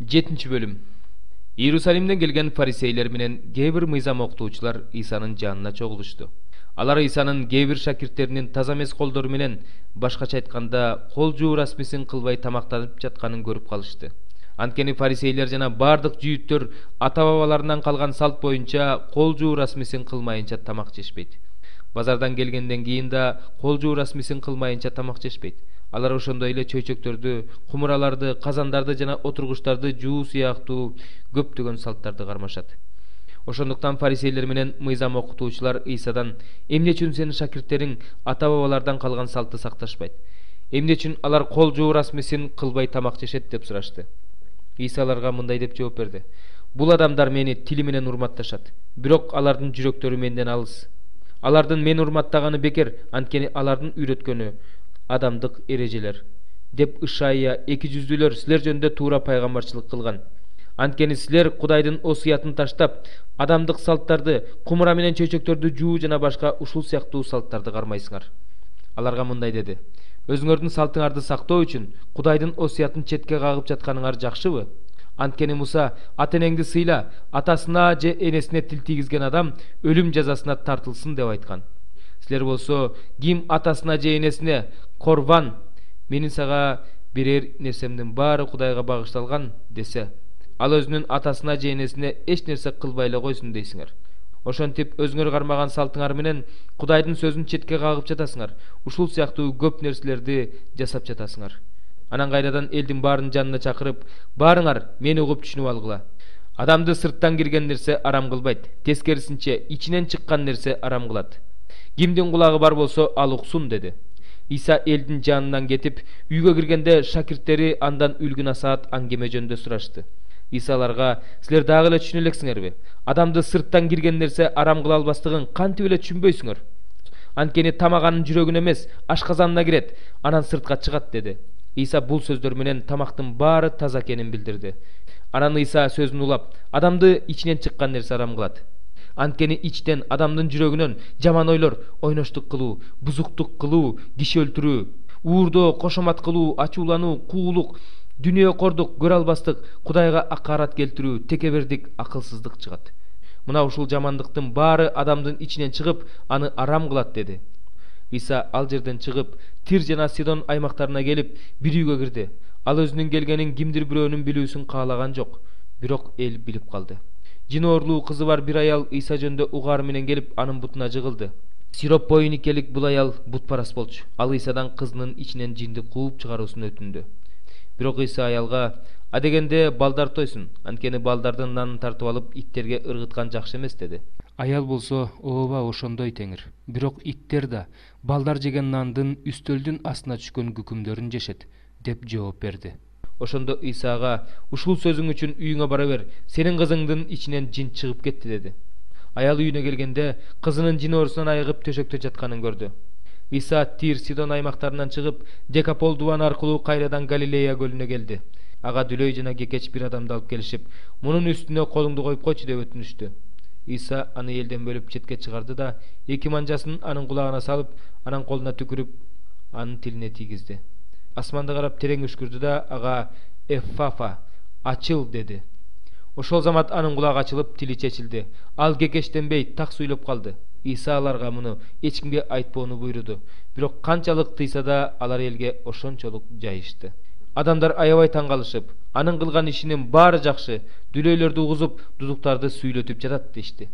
7 bölüm. Иерусалимден келген фарисейлер менен кээ бир мыйзам окутуучулар Исанын жанына чогулушту. Алар Исанын кээ бир шакирттеринин таза эмес колдору менен, башкача айтканда, кол жуу расмисин кылбай тамактанып жатканын көрүп калышты. Анткени фарисейлер жана бардык жүйүттөр ата-бабаларынан калган салт боюнча кол жуу расмисин кылмайынча тамак жешпейт. Базардан келгенден кийин да кол жуу расмисин кылмайынча тамак жешпейт. Алар ошондой эле чөйчөктөрдү, кумураларды, казандарды жана отургучтарды жуу сыяктуу көптөгөн салттарды кармашат. Ошондуктан фарисейлер менен мыйзам окутуучулар Исадан: "Эмне үчүн сенин шакирттериң ата-бабалардан калган салтты сакташпайт? Эмне үчүн алар кол жуу расмисин кылбай тамак жешет?" деп сурашты. Иса аларга мындай деп жооп берди: "Бул адамдар мени тили менен урматташат, бирок алардын жүрөктөрү менден алыс. Алардын мени урматтаганы бекер, анткени алардын үйрөткөнү адамдык эрежелер" деп Ишая 200-дүлөр силер жөнүндө туура пайгамбарчылык кылган. Анткени силер Кудайдын осуятын таштап, адамдык салттарды, кумура менен чөйчөктөрдү жуу жана башка ушул сыяктуу салттарды кармайсыңар. Аларга мындай деди: "Өзүңөрдүн салтыңарды сактоо үчүн Кудайдын осуятын четке кагып жатканыңар жакшыбы? Анткени Муса: ата-энеңди сыйла, атасына же энесине тил тийгизген адам өлүм жазасына тартылсын деп айткан. Силер болсо, ким атасына же энесине корбан, менин сага берер нерсемдин баары Кудайга багышталган десе, ал өзүнүн атасына же энесине эч нерсе кылбай эле койсун дейсиңер. Ошентип өзүңөр кармаган салтыңар менен Кудайдын сөзүн четке кагып жатасыңар. Ушул сыяктуу көп нерселерди жасап жатасыңар. Анан кайрадан элдин баарын жанына чакырып: "Баарыңар мени угуп түшүнүп алгыла. Адамды сырттан кирген нерсе арам кылбайт, тескерисинче ичинен чыккан нерсе арам кылат. Кимдин кулагы бар болсо ал уксун" деди. Иса элдин жанынан кетип, үйгө киргенде шакирттери андан үлгү-насаат аңгеме жөнүндө сурашты. Иса аларга: "Силер дагы эле түшүнө элексиңерби? Адамды сырттан кирген нерсе арам кыла албастыгын кантип эле түшүнбөйсүңөр? Анткени тамак анын жүрөгүнө эмес, ашказанына кирет, анан сыртка чыгат" деди. Иса бул сөздөр менен тамактын баары таза экенин билдирди. Анан Иса сөзүн улап: "Адамды ичинен чыккан нерсе арам кылат. Анткени ичтен, адамдын жүрөгүнөн жаман ойлор, ойноштук кылуу, бузуктук кылуу, киши өлтүрүү, уурдоо, кошомат кылуу, ачуулануу, куулук, дүнүйөкордук, көрө албастык, Кудайга акарат келтирүү, текебердик, акылсыздык чыгат. Мына ушул жамандыктын баары адамдын ичинен чыгып, аны арам кылат" деди. Иса ал жерден чыгып, Тир жана Сидон аймактарына келип, бир үйгө кирди. Ал өзүнүн келгенин кимдир бирөөнүн билүүсүн каалаган жок, бирок эл билип калды. Жин оорулуу кызы бар бир аял Иса жөнүндө угаары менен келип, анын бутуна жыгылды. Сироп-Поиникелик бул аял бутпарас болчу. Ал Исадан кызынын ичинен жинди кууп чыгаруусун өтүндү. Бирок Иса аялга: "Адегенде балдар тойсун, анткени балдардын нанын тартып алып иттерге ыргыткан жакшы эмес" деди. Аял болсо: "Ооба, ошондой теңир. Бирок иттер да балдар жеген нандын үстөлдүн астына түшкөн күкүмдөрүн жешет" деп жооп берди. Ошондо Иса ага: "Ушул сөзүң үчүн үйүңө бара бер, сенин кызыңдын ичинен жин чыгып кетти" деди. Аял үйүнө келгенде кызынын жин оорусунан айыгып төшөктө жатканын көрдү. Иса Тир, Сидон аймактарынан чыгып, Декапол дубан аркылуу кайрадан Галилея көлүнө келди. Ага дүлөй жана кекеч бир адамды алып келишип, мунун үстүнө колуңду коюп койчу деп өтүнүштү. Иса аны элден бөлүп четке чыгарды да, эки манжасын анын кулагына салып, анын колуна түкүрүп, анын тилине тийгизди. Асманды карап терең үшкүрдү да ага: "Эффафа, ачыл" деди. Ошол замат анын кулагы ачылып, тили чечилди. Ал кекештенбей, так сүйлөп калды. Иса аларга муну эч кимге айтпоону буйруду. Бирок канчалык тыйса да алар элге ошончолук жайышты. Адамдар аябай таң калышып, анын кылган ишинин баары жакшы, дүлөйлөрдү угузуп, дудуктарды сүйлөтүп жатат дешти.